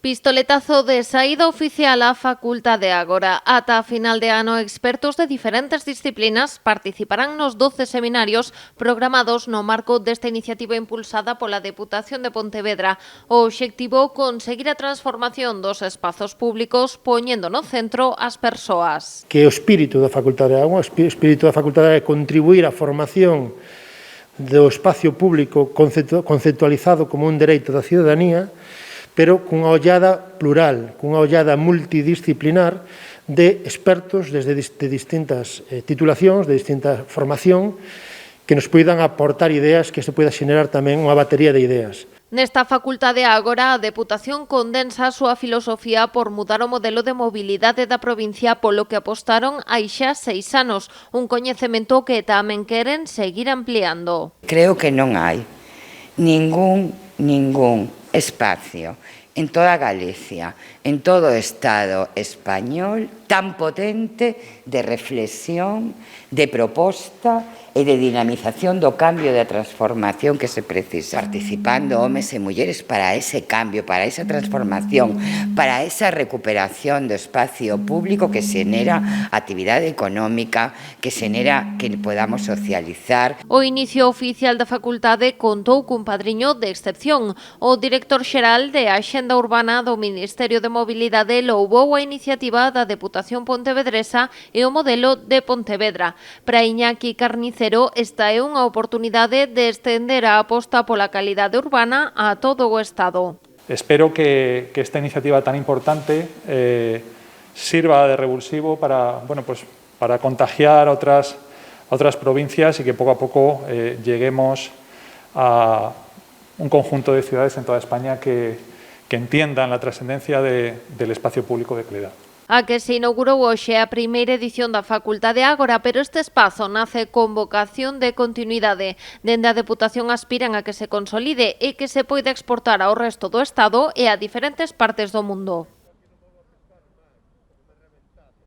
Pistoletazo de saída oficial á Facultade Ágora. Ata a final de ano, expertos de diferentes disciplinas participarán nos 12 seminarios programados no marco desta iniciativa impulsada pola Deputación de Pontevedra. O obxectivo, conseguir a transformación dos espazos públicos poñendo no centro as persoas. Que o espírito da Facultade de Agua, o espírito da Facultade é contribuir á formación do espacio público conceptualizado como un dereito da cidadanía, pero cunha ollada plural, cunha ollada multidisciplinar de expertos desde distintas titulacións, de distinta formación, que nos poidan aportar ideas, que se poida xenerar tamén unha batería de ideas. Nesta Facultade Ágora, a Deputación condensa a súa filosofía por mudar o modelo de mobilidade da provincia polo que apostaron hai xa 6 anos, un coñecemento que tamén queren seguir ampliando. Creo que non hai ningún espacio en toda Galicia, en todo o Estado español, tan potente de reflexión, de proposta e de dinamización do cambio, da transformación que se precisa. Participando homes e mulleres para ese cambio, para esa transformación, para esa recuperación do espacio público que xenera actividade económica, que xenera que podamos socializar. O inicio oficial da facultade contou cun padriño de excepción. O director xeral de Axenda Urbana do Ministerio de Mobilidade louvou a iniciativa da Deputación Pontevedresa e o modelo de Pontevedra. Para Iñaki Carnicero, esta é unha oportunidade de estender a aposta pola calidade urbana a todo o Estado. Espero que esta iniciativa tan importante sirva de revulsivo para contagiar otras provincias y que poco a poco lleguemos a un conjunto de ciudades en toda España que entiendan la trascendencia del espacio público de calidad. A que se inaugurou hoxe a primeira edición da Facultade Ágora, pero este espazo nace con vocación de continuidade. Dende a Deputación aspiran a que se consolide e que se poida exportar ao resto do Estado e a diferentes partes do mundo.